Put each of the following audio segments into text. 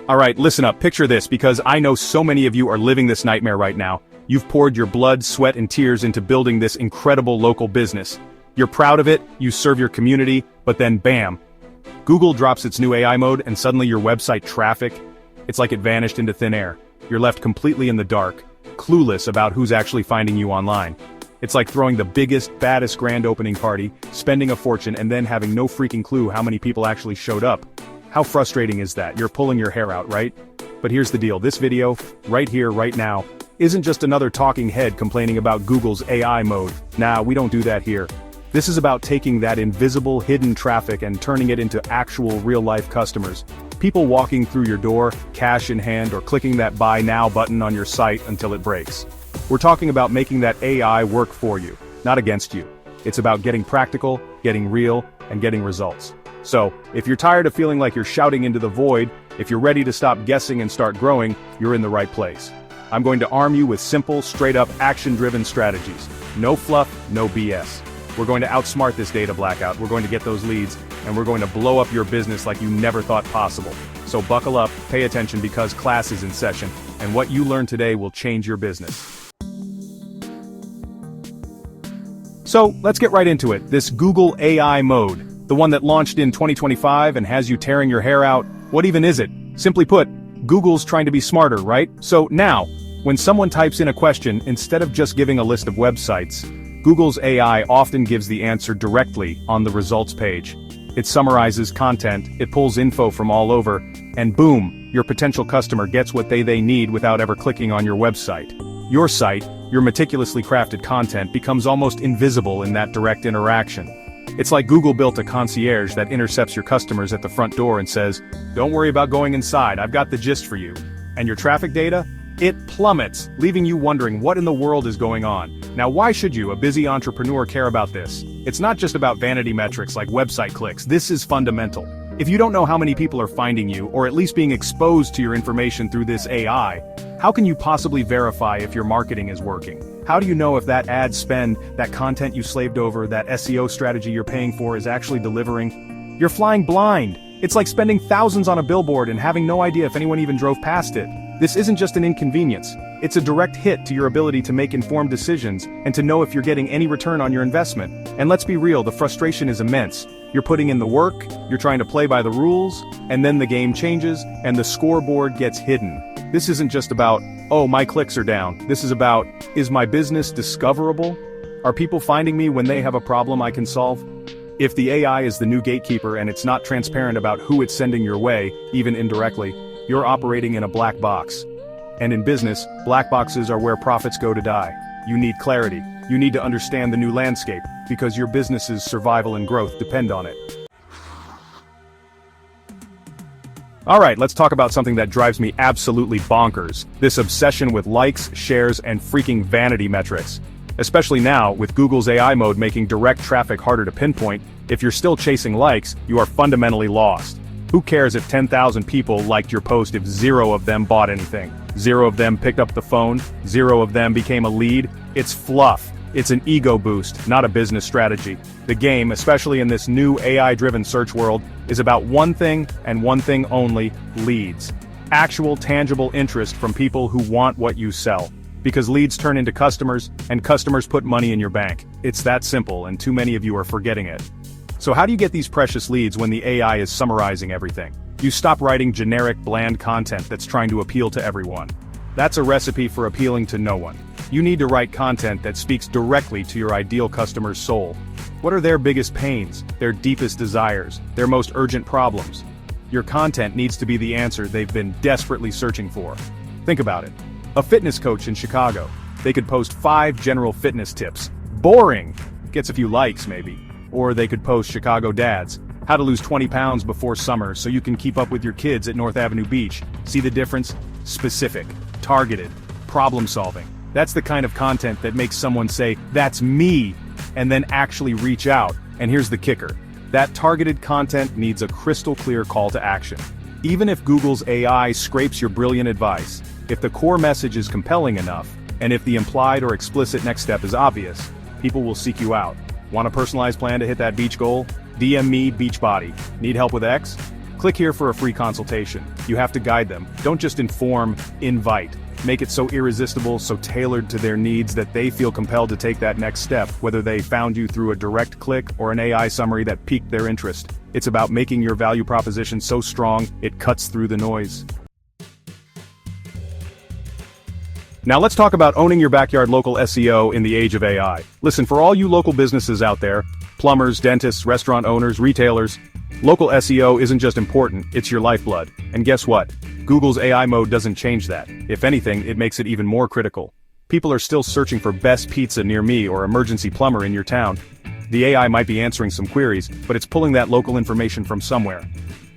Alright, listen up, picture this, because I know so many of you are living this nightmare right now. You've poured your blood, sweat, and tears into building this incredible local business. You're proud of it, you serve your community, but then bam! Google drops its new AI mode and suddenly your website traffic, it's like it vanished into thin air. You're left completely in the dark, clueless about who's actually finding you online. It's like throwing the biggest, baddest grand opening party, spending a fortune and then having no freaking clue how many people actually showed up. How frustrating is that? You're pulling your hair out, right? But here's the deal, this video, right here, right now, isn't just another talking head complaining about Google's AI mode. Nah, we don't do that here. This is about taking that invisible, hidden traffic and turning it into actual real-life customers. People walking through your door, cash in hand, or clicking that Buy Now button on your site until it breaks. We're talking about making that AI work for you, not against you. It's about getting practical, getting real, and getting results. So, if you're tired of feeling like you're shouting into the void, if you're ready to stop guessing and start growing, you're in the right place. I'm going to arm you with simple, straight-up, action-driven strategies. No fluff, no BS. We're going to outsmart this data blackout, we're going to get those leads, and we're going to blow up your business like you never thought possible. So buckle up, pay attention because class is in session, and what you learn today will change your business. So, let's get right into it. This Google AI mode. The one that launched in 2025 and has you tearing your hair out, what even is it? Simply put, Google's trying to be smarter, right? So now, when someone types in a question, instead of just giving a list of websites, Google's AI often gives the answer directly on the results page. It summarizes content, it pulls info from all over, and boom, your potential customer gets what they need without ever clicking on your website. Your site, your meticulously crafted content becomes almost invisible in that direct interaction. It's like Google built a concierge that intercepts your customers at the front door and says, "Don't worry about going inside, I've got the gist for you." And your traffic data? It plummets, leaving you wondering what in the world is going on. Now why should you, a busy entrepreneur, care about this? It's not just about vanity metrics like website clicks, this is fundamental. If you don't know how many people are finding you, or at least being exposed to your information through this AI, how can you possibly verify if your marketing is working? How do you know if that ad spend, that content you slaved over, that SEO strategy you're paying for is actually delivering? You're flying blind. It's like spending thousands on a billboard and having no idea if anyone even drove past it. This isn't just an inconvenience. It's a direct hit to your ability to make informed decisions and to know if you're getting any return on your investment. And let's be real, the frustration is immense. You're putting in the work, you're trying to play by the rules, and then the game changes, and the scoreboard gets hidden. This isn't just about, oh, my clicks are down. This is about, is my business discoverable? Are people finding me when they have a problem I can solve? If the AI is the new gatekeeper and it's not transparent about who it's sending your way, even indirectly, you're operating in a black box. And in business, black boxes are where profits go to die. You need clarity. You need to understand the new landscape, because your business's survival and growth depend on it. Alright, let's talk about something that drives me absolutely bonkers. This obsession with likes, shares, and freaking vanity metrics. Especially now, with Google's AI mode making direct traffic harder to pinpoint, if you're still chasing likes, you are fundamentally lost. Who cares if 10,000 people liked your post if 0 of them bought anything? 0 of them picked up the phone? 0 of them became a lead? It's fluff. It's an ego boost, not a business strategy. The game, especially in this new AI-driven search world, is about one thing and one thing only: leads. Actual tangible interest from people who want what you sell. Because leads turn into customers, and customers put money in your bank. It's that simple, and too many of you are forgetting it. So how do you get these precious leads when the AI is summarizing everything? You stop writing generic, bland content that's trying to appeal to everyone. That's a recipe for appealing to no one. You need to write content that speaks directly to your ideal customer's soul. What are their biggest pains, their deepest desires, their most urgent problems? Your content needs to be the answer they've been desperately searching for. Think about it. A fitness coach in Chicago. They could post 5 general fitness tips. Boring! Gets a few likes, maybe. Or they could post Chicago dads. How to lose 20 pounds before summer so you can keep up with your kids at North Avenue Beach. See the difference? Specific, targeted, problem solving. That's the kind of content that makes someone say, "That's me," and then actually reach out. And here's the kicker. That targeted content needs a crystal clear call to action. Even if Google's AI scrapes your brilliant advice, if the core message is compelling enough, and if the implied or explicit next step is obvious, people will seek you out. Want a personalized plan to hit that beach goal? DM me Beachbody. Need help with X? Click here for a free consultation. You have to guide them. Don't just inform, invite. Make it so irresistible, so tailored to their needs that they feel compelled to take that next step, whether they found you through a direct click or an AI summary that piqued their interest. It's about making your value proposition so strong, it cuts through the noise. Now let's talk about owning your backyard local SEO in the age of AI. Listen, for all you local businesses out there, plumbers, dentists, restaurant owners, retailers, local SEO isn't just important, it's your lifeblood. And guess what? Google's AI mode doesn't change that. If anything, it makes it even more critical. People are still searching for best pizza near me or emergency plumber in your town. The AI might be answering some queries, but it's pulling that local information from somewhere.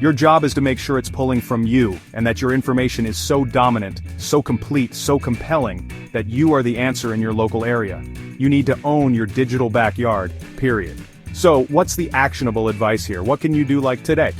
Your job is to make sure it's pulling from you, and that your information is so dominant, so complete, so compelling, that you are the answer in your local area. You need to own your digital backyard, period. So, what's the actionable advice here? What can you do like today?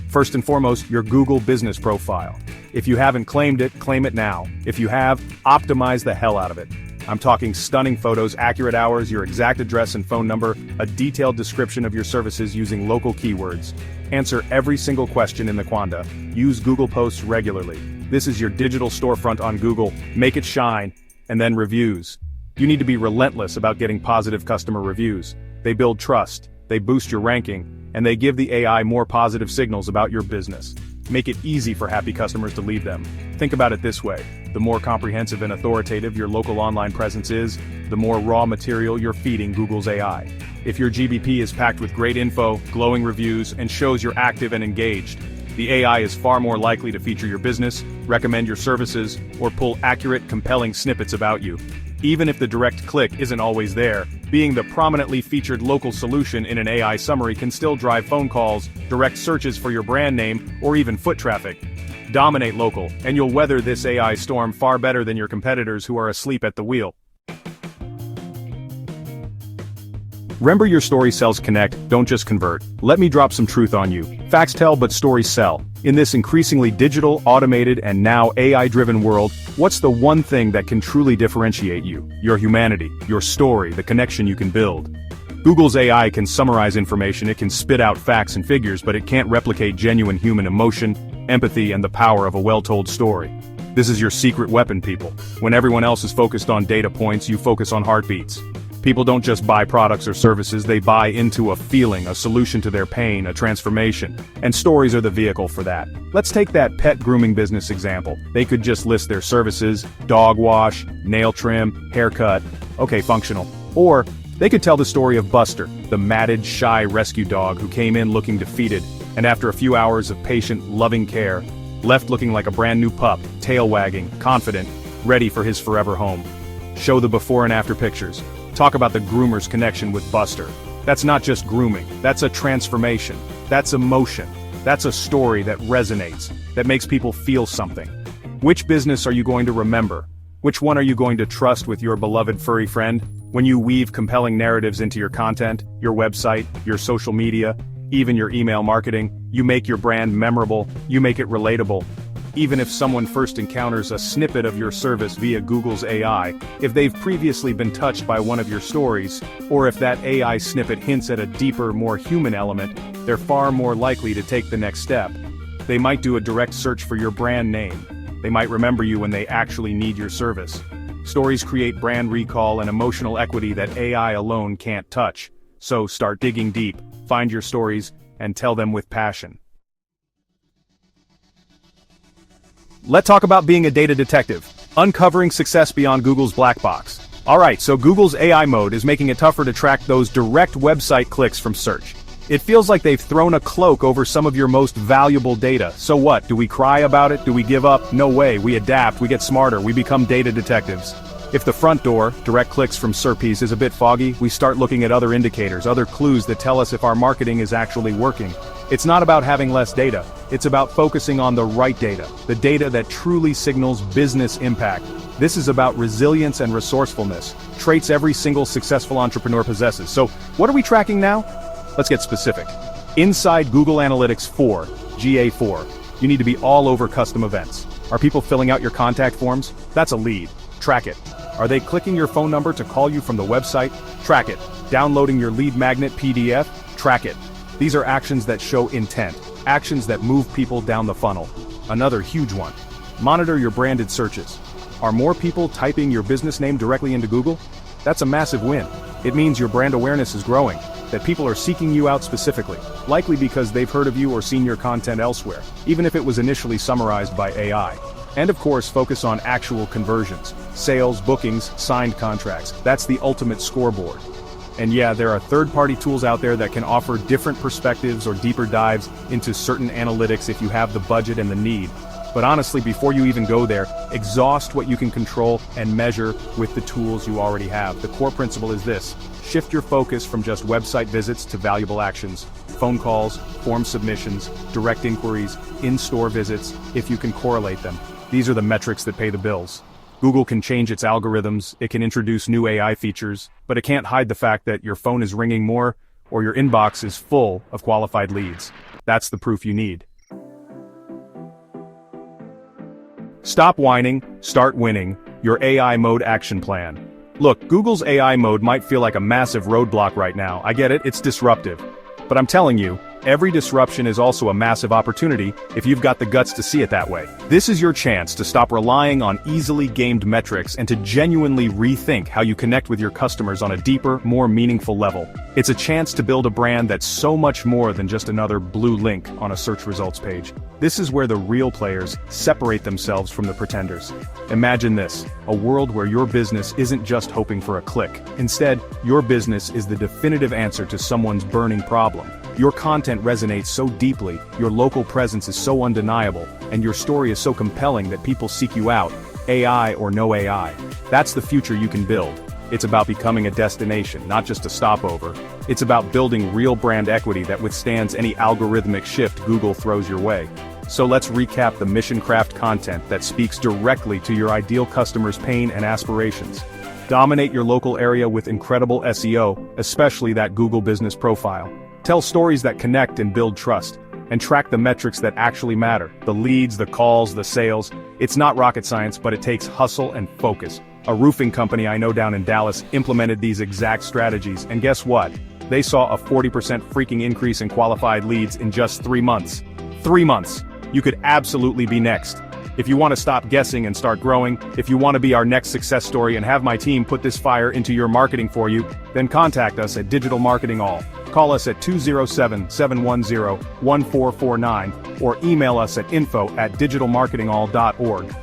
First and foremost, your Google business profile. If you haven't claimed it, claim it now. If you have, optimize the hell out of it. I'm talking stunning photos, accurate hours, your exact address and phone number, a detailed description of your services using local keywords. Answer every single question in the Quanda. Use Google Posts regularly. This is your digital storefront on Google. Make it shine. And then reviews. You need to be relentless about getting positive customer reviews. They build trust, they boost your ranking, and they give the AI more positive signals about your business. Make it easy for happy customers to leave them. Think about it this way. The more comprehensive and authoritative your local online presence is, the more raw material you're feeding Google's AI. If your GBP is packed with great info, glowing reviews, and shows you're active and engaged, the AI is far more likely to feature your business, recommend your services, or pull accurate, compelling snippets about you. Even if the direct click isn't always there, being the prominently featured local solution in an AI summary can still drive phone calls, direct searches for your brand name, or even foot traffic. Dominate local, and you'll weather this AI storm far better than your competitors who are asleep at the wheel. Remember, your story sells connect, don't just convert. Let me drop some truth on you. Facts tell, but stories sell. In this increasingly digital, automated, and now AI-driven world, what's the one thing that can truly differentiate you? Your humanity, your story, the connection you can build. Google's AI can summarize information, it can spit out facts and figures, but it can't replicate genuine human emotion, empathy, and the power of a well-told story. This is your secret weapon, people. When everyone else is focused on data points, you focus on heartbeats. People don't just buy products or services, they buy into a feeling, a solution to their pain, a transformation. And stories are the vehicle for that. Let's take that pet grooming business example. They could just list their services, dog wash, nail trim, haircut. Okay, functional. Or they could tell the story of Buster, the matted, shy rescue dog who came in looking defeated, and after a few hours of patient, loving care, left looking like a brand new pup, tail wagging, confident, ready for his forever home. Show the before and after pictures. Talk about the groomer's connection with Buster. That's not just grooming, that's a transformation, that's emotion, that's a story that resonates, that makes people feel something. Which business are you going to remember? Which one are you going to trust with your beloved furry friend? When you weave compelling narratives into your content, your website, your social media, even your email marketing, you make your brand memorable, you make it relatable. Even if someone first encounters a snippet of your service via Google's AI, if they've previously been touched by one of your stories, or if that AI snippet hints at a deeper, more human element, they're far more likely to take the next step. They might do a direct search for your brand name. They might remember you when they actually need your service. Stories create brand recall and emotional equity that AI alone can't touch. So start digging deep, find your stories, and tell them with passion. Let's talk about being a data detective, uncovering success beyond Google's black box. Alright, so Google's AI mode is making it tougher to track those direct website clicks from search. It feels like they've thrown a cloak over some of your most valuable data. So what, do we cry about it? Do we give up? No way, we adapt, we get smarter, we become data detectives. If the front door, direct clicks from SERPs, is a bit foggy, we start looking at other indicators, other clues that tell us if our marketing is actually working. It's not about having less data, it's about focusing on the right data, the data that truly signals business impact. This is about resilience and resourcefulness, traits every single successful entrepreneur possesses. So, what are we tracking now? Let's get specific. Inside Google Analytics 4, GA4, you need to be all over custom events. Are people filling out your contact forms? That's a lead. Track it. Are they clicking your phone number to call you from the website? Track it. Downloading your lead magnet PDF? Track it. These are actions that show intent. Actions that move people down the funnel. Another huge one. Monitor your branded searches. Are more people typing your business name directly into Google? That's a massive win. It means your brand awareness is growing, that people are seeking you out specifically, likely because they've heard of you or seen your content elsewhere, even if it was initially summarized by AI. And of course, focus on actual conversions, sales, bookings, signed contracts. That's the ultimate scoreboard. And yeah, there are third-party tools out there that can offer different perspectives or deeper dives into certain analytics if you have the budget and the need. But honestly, before you even go there, exhaust what you can control and measure with the tools you already have. The core principle is this: shift your focus from just website visits to valuable actions, phone calls, form submissions, direct inquiries, in-store visits, if you can correlate them. These are the metrics that pay the bills. Google can change its algorithms, it can introduce new AI features, but it can't hide the fact that your phone is ringing more or your inbox is full of qualified leads. That's the proof you need. Stop whining, start winning. Your AI mode action plan. Look, Google's AI mode might feel like a massive roadblock right now. I get it, it's disruptive. But I'm telling you, every disruption is also a massive opportunity if you've got the guts to see it that way. This is your chance to stop relying on easily gamed metrics and to genuinely rethink how you connect with your customers on a deeper, more meaningful level. It's a chance to build a brand that's so much more than just another blue link on a search results page. This is where the real players separate themselves from the pretenders. Imagine this, a world where your business isn't just hoping for a click. Instead, your business is the definitive answer to someone's burning problem. Your content resonates so deeply, your local presence is so undeniable, and your story is so compelling that people seek you out, AI or no AI. That's the future you can build. It's about becoming a destination, not just a stopover. It's about building real brand equity that withstands any algorithmic shift Google throws your way. So let's recap the mission craft content that speaks directly to your ideal customer's pain and aspirations. Dominate your local area with incredible SEO, especially that Google Business Profile. Tell stories that connect and build trust, and track the metrics that actually matter. The leads, the calls, the sales. It's not rocket science, but it takes hustle and focus. A roofing company I know down in Dallas implemented these exact strategies, and guess what? They saw a 40% freaking increase in qualified leads in just 3 months. 3 months! You could absolutely be next. If you want to stop guessing and start growing, if you want to be our next success story and have my team put this fire into your marketing for you, then contact us at Digital Marketing All. Call us at 207-710-1449 or email us at info@digitalmarketingall.org.